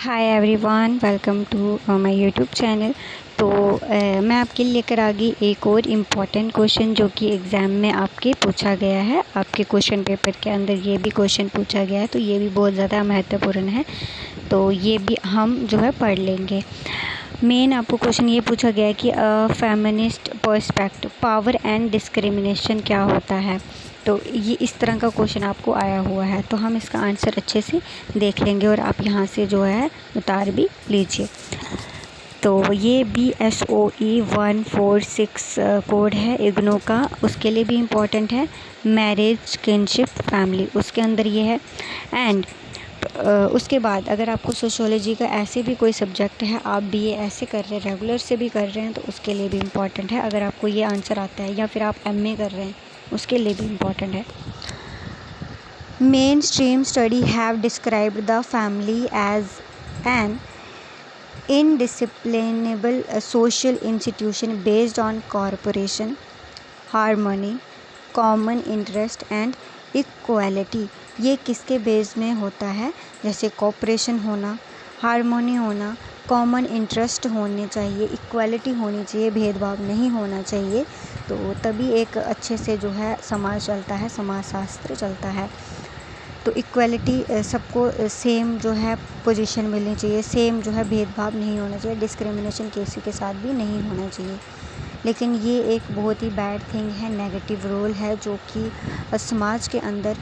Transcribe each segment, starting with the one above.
Hi everyone, welcome to my YouTube channel. तो मैं आपके लिए लेकर आ गई एक और इम्पॉर्टेंट क्वेश्चन जो कि एग्ज़ाम में आपके पूछा गया है। आपके क्वेश्चन पेपर के अंदर ये भी क्वेश्चन पूछा गया है, तो ये भी बहुत ज़्यादा महत्वपूर्ण है। तो ये भी हम जो है पढ़ लेंगे। मेन आपको क्वेश्चन ये पूछा गया है कि feminist perspective, power and discrimination क्या होता है। तो ये इस तरह का क्वेश्चन आपको आया हुआ है, तो हम इसका आंसर अच्छे से देख लेंगे और आप यहाँ से जो है उतार भी लीजिए। तो ये BSOE 146 कोड है इग्नो का, उसके लिए भी इम्पॉर्टेंट है। मैरिज, किनशिप, फैमिली, उसके अंदर ये है। एंड उसके बाद अगर आपको सोशियोलॉजी का ऐसे भी कोई सब्जेक्ट है, आप BA ऐसे कर रहे हैं, रेगुलर से भी कर रहे हैं, तो उसके लिए भी इम्पॉर्टेंट है। अगर आपको ये आंसर आता है या फिर आप MA कर रहे हैं, उसके लिए भी इम्पॉर्टेंट है। Mainstream study have described the family as an indisciplinable social institution based on cooperation, harmony, common interest and equality। ये किसके बेस में होता है? जैसे कोऑपरेशन होना, हारमोनी होना, कॉमन इंटरेस्ट होने चाहिए, इक्वालिटी होनी चाहिए, भेदभाव नहीं होना चाहिए, तो तभी एक अच्छे से जो है समाज चलता है, समाजशास्त्र चलता है। तो इक्वालिटी, सबको सेम जो है पोजीशन मिलनी चाहिए, सेम जो है भेदभाव नहीं होना चाहिए, डिस्क्रिमिनेशन किसी के साथ भी नहीं होना चाहिए। लेकिन ये एक बहुत ही बैड थिंग है, नेगेटिव रोल है, जो कि समाज के अंदर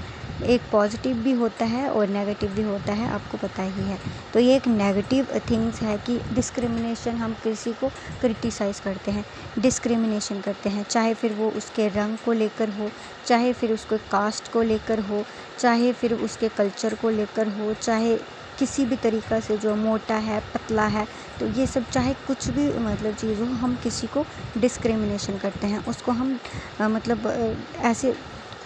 एक पॉजिटिव भी होता है और नेगेटिव भी होता है, आपको पता ही है। तो ये एक नेगेटिव थिंग्स है कि डिस्क्रिमिनेशन, हम किसी को क्रिटिसाइज़ करते हैं, डिस्क्रिमिनेशन करते हैं, चाहे फिर वो उसके रंग को लेकर हो, चाहे फिर उसको कास्ट को लेकर हो, चाहे फिर उसके कल्चर को लेकर हो, चाहे किसी भी तरीक़ा से, जो मोटा है, पतला है, तो ये सब चाहे कुछ भी मतलब चीज़ हो, हम किसी को डिस्क्रिमिनेशन करते हैं, उसको हम ऐसे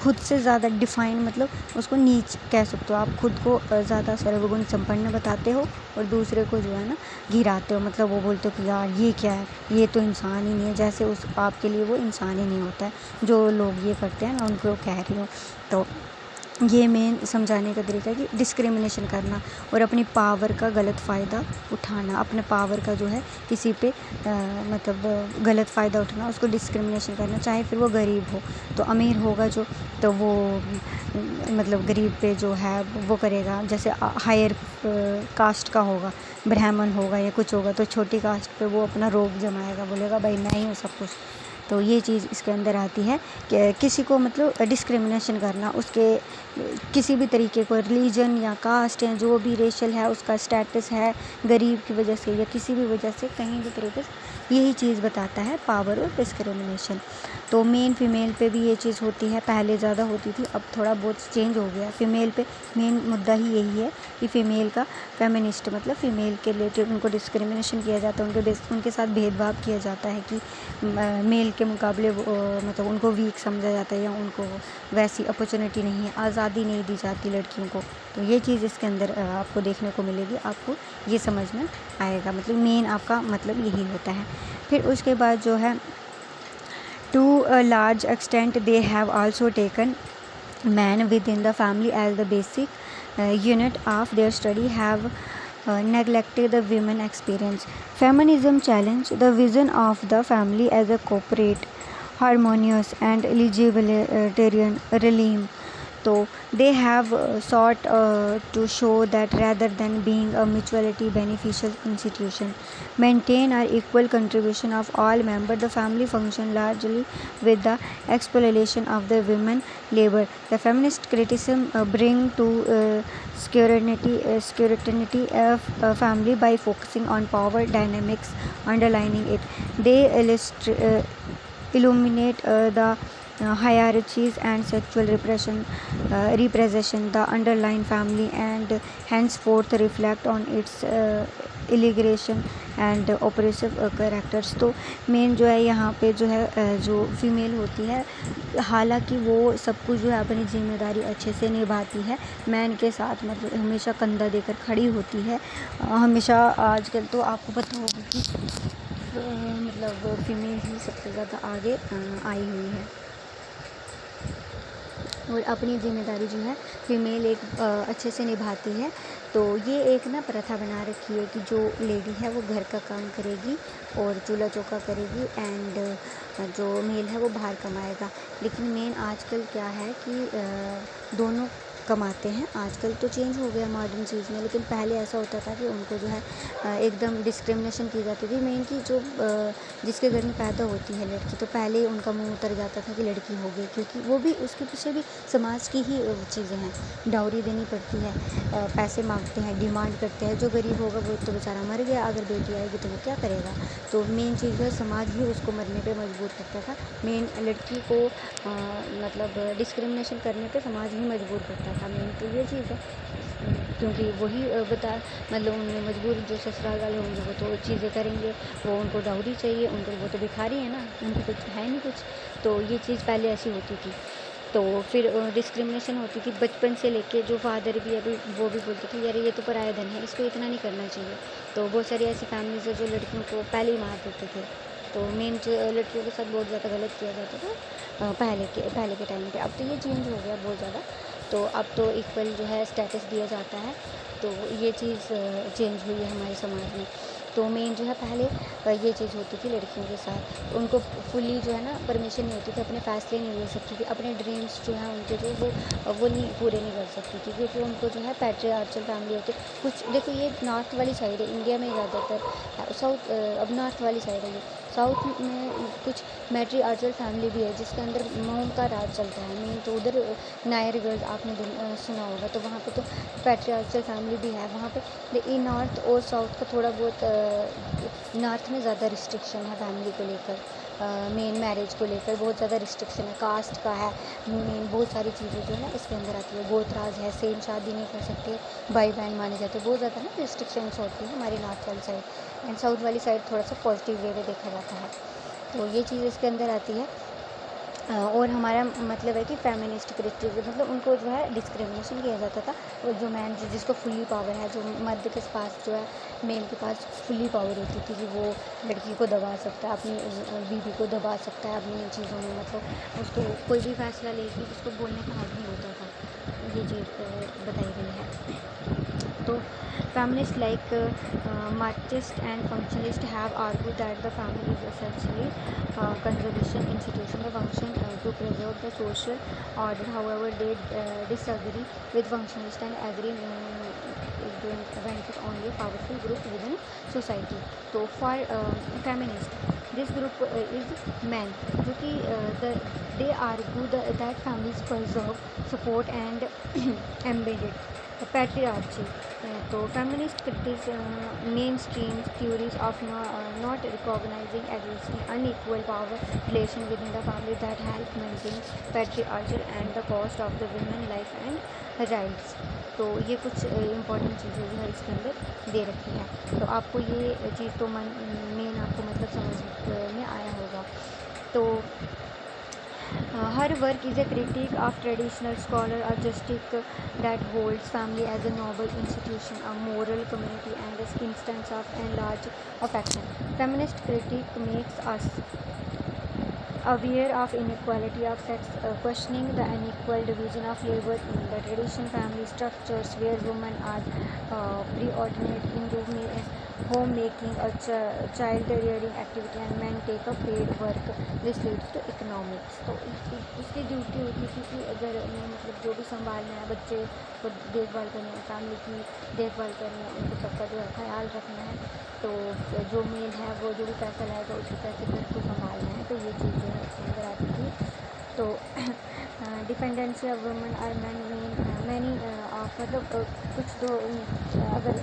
खुद से ज़्यादा डिफ़ाइन, मतलब उसको नीच कह सकते हो। आप खुद को ज़्यादा सर्वगुण संपन्न बताते हो और दूसरे को जो है ना गिराते हो, मतलब वो बोलते हो कि यार ये क्या है, ये तो इंसान ही नहीं है, जैसे उस आपके लिए वो इंसान ही नहीं होता है। जो लोग ये करते हैं, मैं उनको कह रही हूँ। तो ये मेन समझाने का तरीका है कि डिस्क्रिमिनेशन करना और अपनी पावर का गलत फ़ायदा उठाना, अपने पावर का जो है किसी पे गलत फ़ायदा उठाना, उसको डिस्क्रिमिनेशन करना, चाहे फिर वो गरीब हो। तो अमीर होगा जो, तो वो गरीब पे जो है वो करेगा, जैसे हायर कास्ट का होगा, ब्राह्मण होगा या कुछ होगा, तो छोटी कास्ट पे वो अपना रोब जमाएगा, बोलेगा भाई मैं ही हूँ सब कुछ। तो ये चीज़ इसके अंदर आती है कि किसी को डिस्क्रिमिनेशन करना, उसके किसी भी तरीके को, रिलीजन या कास्ट या जो भी रेशल है, उसका स्टेटस है, गरीब की वजह से या किसी भी वजह से, कहीं भी तरीके से, यही चीज़ बताता है पावर और डिस्क्रिमिनेशन। तो मेन फीमेल पे भी ये चीज़ होती है, पहले ज़्यादा होती थी, अब थोड़ा बहुत चेंज हो गया। फीमेल पे मेन मुद्दा ही यही है कि फ़ीमेल का फेमिनिस्ट, मतलब फ़ीमेल के रिलेटेड उनको डिस्क्रिमिनेशन किया जाता है, उनके साथ भेदभाव किया जाता है कि मेल के मुकाबले उनको वीक समझा जाता है, या उनको वैसी अपॉर्चुनिटी नहीं है, आज़ादी नहीं दी जाती लड़कियों को। तो ये चीज़ इसके अंदर आपको देखने को मिलेगी, आपको ये समझ में आएगा, मतलब मेन आपका मतलब यही होता है। फिर उसके बाद जो है, to a large extent they have also taken man within the family as the basic unit of their study, have neglected the women experience. Feminism challenge the vision of the family as a corporate, harmonious and egalitarian realm. So they have sought to show that rather than being a mutually beneficial institution, maintain or equal contribution of all members, the family function largely with the exploitation of the women labor. The feminist criticism bring to scrutiny of family by focusing on power dynamics underlining it. They illuminate the hierarchies and sexual representation the underlying family, and henceforth reflect on its aggression and oppressive characters. तो main जो है यहाँ पे जो है जो female होती है, हालांकि वो सब कुछ जो है अपनी जिम्मेदारी अच्छे से निभाती है, मैन के साथ मतलब हमेशा कंधा देकर खड़ी होती है हमेशा। आजकल तो आपको पता होगा कि फीमेल ही सबसे ज़्यादा आगे आई हुई है। और अपनी ज़िम्मेदारी जो है फीमेल एक अच्छे से निभाती है। तो ये एक ना प्रथा बना रखी है कि जो लेडी है वो घर का काम करेगी और चूल्हा चौका करेगी, एंड जो मेल है वो बाहर कमाएगा। लेकिन मेन आजकल क्या है कि दोनों कमाते हैं। आजकल तो चेंज हो गया मॉडर्न चीज़ में, लेकिन पहले ऐसा होता था कि उनको जो है एकदम डिस्क्रिमिनेशन की जाती थी। मेन कि जो जिसके घर में पैदा होती है लड़की, तो पहले ही उनका मुंह उतर जाता था कि लड़की हो गई, क्योंकि वो भी उसके पीछे भी समाज की ही चीज़ें हैं। डाउरी देनी पड़ती है, पैसे मांगते हैं, डिमांड करते हैं। जो गरीब होगा वो तो बेचारा मर गया, अगर बेटी आएगी तो वो क्या करेगा। तो मेन चीज़ है समाज ही उसको मरने पे मजबूर करता था। मेन लड़की को मतलब डिस्क्रिमिनेशन करने पे समाज ही मजबूर करता था। मेन तो ये चीज़ है, क्योंकि वही बता मतलब उनमें मजबूर जो ससुराल वाले होंगे वो तो चीज़ें करेंगे, वो उनको डाउरी चाहिए, उनको वो तो भिखारी है ना, उनको कुछ है नहीं कुछ। तो ये चीज़ पहले ऐसी होती थी। तो फिर डिस्क्रिमिनेशन होती थी बचपन से लेके। जो फादर भी अभी वो भी बोलते थे यार ये तो पराया धन है, इसको इतना नहीं करना चाहिए। तो बहुत सारी ऐसी फैमिलीज है जो लड़कियों को पहले ही मार देते थे। तो मेन लड़कियों के साथ बहुत ज़्यादा गलत किया जाता था पहले के टाइम पे। अब तो ये चेंज हो गया बहुत ज़्यादा। तो अब तो इक्वल जो है स्टेटस दिया जाता है। तो ये चीज़ चेंज हुई है हमारे समाज में। तो मेन जो है पहले ये चीज़ होती थी लड़कियों के साथ, उनको फुली जो है ना परमिशन नहीं होती थी, अपने फ़ैसले नहीं ले सकती थी, अपने ड्रीम्स जो हैं उनके जो वो नहीं पूरे नहीं कर सकती थी, क्योंकि उनको जो है पैट्रियार्चल फैमिली होती। कुछ देखो ये नॉर्थ वाली साइड है इंडिया में ज़्यादातर, साउथ अब नॉर्थ वाली साइड है ये। साउथ में कुछ मैट्रियार्चल फैमिली भी है जिसके अंदर मोम का राज चलता है। मेन तो उधर नायर गर्ल्स आपने सुना होगा, तो वहाँ पे तो पैट्रियार्चल फैमिली भी है वहाँ पे। लेकिन नॉर्थ और साउथ का थोड़ा बहुत नॉर्थ में ज़्यादा रिस्ट्रिक्शन है फैमिली को लेकर, मेन मैरिज को लेकर बहुत ज़्यादा रिस्ट्रिक्शन है, कास्ट का है मेन। बहुत सारी चीज़ें जो है इसके अंदर आती है, गोत्राज है, सेम शादी नहीं कर सकते, भाई बहन माने जाते, बहुत ज़्यादा ना रिस्ट्रिक्शंस होती है हमारी नॉर्थ वाली साइड। एंड साउथ वाली साइड थोड़ा सा पॉजिटिव वे में देखा जाता है। तो ये चीज़ इसके अंदर आती है। और हमारा मतलब है कि फेमिनिस्ट क्रिएटिव मतलब उनको जो है डिस्क्रिमिनेशन किया जाता था। और जो मैन जिसको फुल्ली पावर है, जो मर्द के पास जो है मेल के पास फुल्ली पावर होती थी कि वो लड़की को दबा सकता है, अपनी बीवी को दबा सकता है अपनी चीज़ों में, मतलब उसको कोई भी फैसला लेके उसको बोलने का हक नहीं होता था। ये चीज़ बताई गई है। तो feminists like Marxist and functionalists have argued that the family is essentially conservation institution, the function to preserve the social order. However, they disagree with functionalists and agree is going to benefit only a powerful group within society. So for feminists, this group is men, जो कि they argue that families preserve, support and embedded patriarchy. तो feminist critics mainstream theories of not recognizing existing unequal power relation within the family that help maintain patriarchal and the cost of the women life and rights. तो ये कुछ important चीज़ें जो है इसके अंदर दे रखी है। तो आपको ये चीज़ तो मेन आपको मतलब समझ में आया होगा। तो her work is a critique of traditional scholar or justice that holds family as a noble institution, a moral community, and a instance of enlarged affection. Feminist critique makes us aware of inequality of sex, questioning the unequal division of labor in the traditional family structures where women are preordinate into homemaking or child rearing activity and men take up paid work. This leads to economics. तो इसकी duty होती थी कि अगर मतलब जो भी संभालना है, बच्चे को देखभाल करनी है, फैमिली की देखभाल करनी है, उनको सबका जो है ख्याल रखना है, तो जो मेल है वो जो भी पैसा लाएगा उसी पैसे घर को संभालना है। तो ये चीज़ जो है इसके अंदर आती थी। तो डिपेंडेंसी ऑफ वुमेन और मैनी मतलब कुछ तो अगर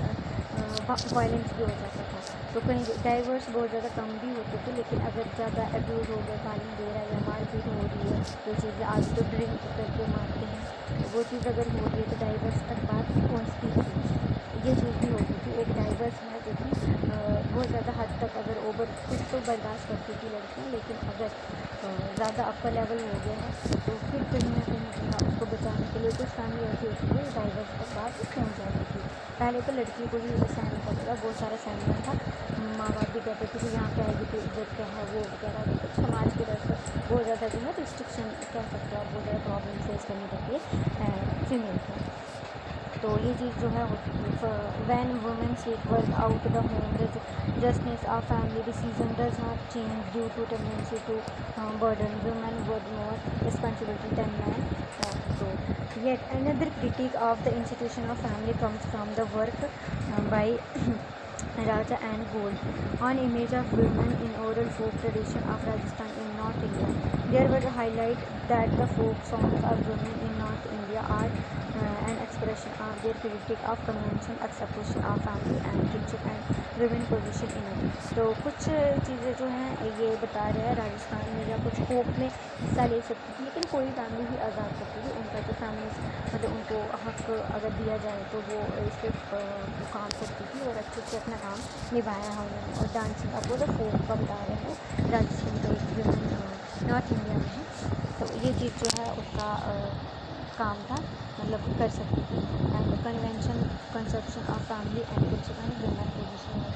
वायलेंस भी हो जाता था, तो कहीं डाइवर्स बहुत ज़्यादा कम भी होते थे। लेकिन अगर ज़्यादा अब्यूज़ हो गया, गाली दे रहा है या मारपीट हो रही है, जो चीज़ें आज तो ड्रिंक करके मारते हैं, तो वो चीज़ अगर हो रही है तो डाइवर्स तक बात पहुँचती थी। ये चीज़ भी होती थी। एक डाइवर्स है जो कि बहुत ज़्यादा हद तक अगर ओवर कुछ तो बर्दाश्त करती थी लड़कियाँ, लेकिन अगर ज़्यादा अपर लेवल हो गया है तो फिर कहीं ना कहीं जो है उसको बचाने के लिए कुछ फैमिली ऐसी होती है डाइवर्स तक बात पहुँच जाती थी। पहले तो लड़की को ही सहना पड़ता था, बहुत सारा सहना था। माँ बाप भी कहते थे कि यहाँ पे आएगी तो इज्जत क्या है वो वगैरह, कुछ समाज की तरफ से बहुत ज़्यादा जो है रिस्ट्रिक्शन कह सकते हो आप, बहुत ज़्यादा प्रॉब्लम फेस करनी पड़ती है फीमेल को। तो ये चीज़ जो है होती थी। When women seek work out the home, the justice of family decision does not change due to tendency to burden women with more responsibility than men. So yet another critique of the institution of family comes from the work by Raja and Gold on image of women in oral folk tradition of Rajasthan in North India. There were highlight that the folk songs of women in North India are an expression of their critique of convention, acceptation of family and kinship and women position in it. तो कुछ चीज़ें जो हैं ये बता रहे हैं राजस्थान में या कुछ फोक में हिस्सा ले सकती थी, लेकिन कोई फैमिली भी आज़ाद सकती थी। उनका जो फैमिली मतलब उनको हक अगर दिया जाए तो वो इस पर काम करती थी और अच्छे से अपना काम निभाया है उन्होंने। और डांसिंग अब वो तो फोक का बता रहे हैं राजस्थान का एक नॉर्थ इंडिया में है, तो ये चीज़ जो है उसका काम था, मतलब कर सकती थी। And convention conception of family and kitchen and women position है।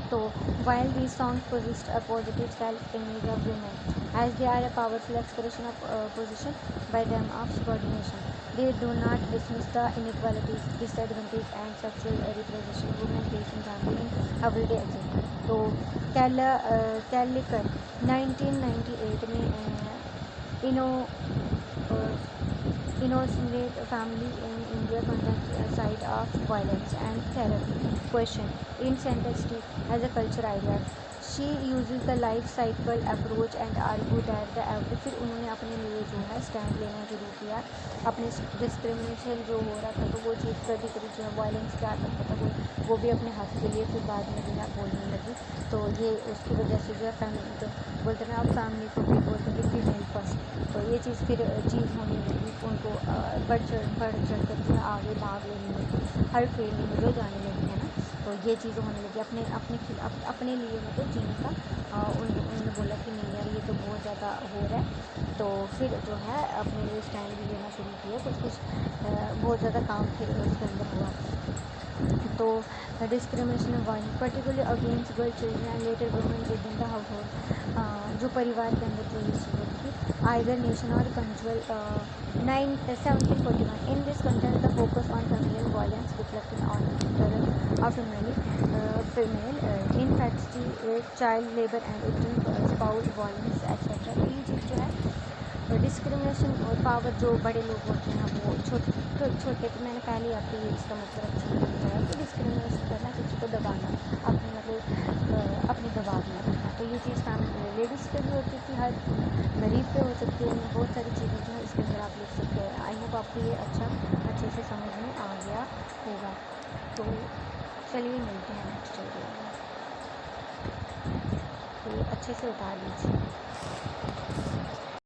तो while these songs possess a positive self-image of women, as they are a powerful expression of position by them of subordination, they do not dismiss the inequalities, disadvantage and sexual repression women face in family in everyday existence. तो कैलिकर 1998 में innocent family in India content side of violence and therapy question in centricity as a culture idea. She uses the life cycle approach and argue that the average, फिर उन्होंने अपने लिए जो है stand लेना शुरू किया। अपने डिस्क्रिमिनेशन जो हो रहा था तो वो चीज़ कभी कभी जो है वायलेंस क्या करता था वो भी अपने हक के लिए फिर बाद में जो है बोलने लगी। तो ये उसकी वजह से जो है फैमिली तो बोलते हैं आप फैमिली को भी बोलते हैं कि फीमेल फर्स्ट, तो ये चीज़ फिर चीज़ होने लगी, उनको बढ़ चढ़ कर जो है आगे भाग लेने लगी, हर फील्ड में जो जाने लगी है ना। तो ये चीज़ होने लगी अपने लिए मतलब जीने का। उन्होंने बोला कि नहीं यार ये तो बहुत ज़्यादा हो रहा है, तो फिर जो है अपने लिए स्टैंड भी लेना शुरू किया। कुछ बहुत ज़्यादा काम फिर उसके अंदर हुआ। तो discrimination violence particularly against girl children and later women with in the house hold, जो परिवार के अंदर जो ये चीज़ होती थी आइदर नेशन और कंजुअल 1741 in this content the focus on feminine violence reflecting on struggle of female infanticide, child labor and ignorant spouse violence etc. तो ये चीज़ जो है डिस्क्रिमिनेशन और पावर जो बड़े लोग होते हैं वो छोटे तो मैंने पहले ही आपको ये इसका मतलब अच्छे से बताया कि डिस्क्रिमिनेशन करना, किसी को दबाना, अपने मतलब अपने दबाव में रखना। तो ये चीज़ फैमिली लेडीज़ पे भी होती थी, हर गरीब पे हो सकती है, उनमें बहुत सारी चीज़ें जो है इसके अंदर आप लिख सकते हैं। आई होप आपको ये अच्छे से समझ में आ गया होगा। तो चलिए मिलते हैं नेक्स्ट वीडियो में, तो ये अच्छे से उतार लीजिए।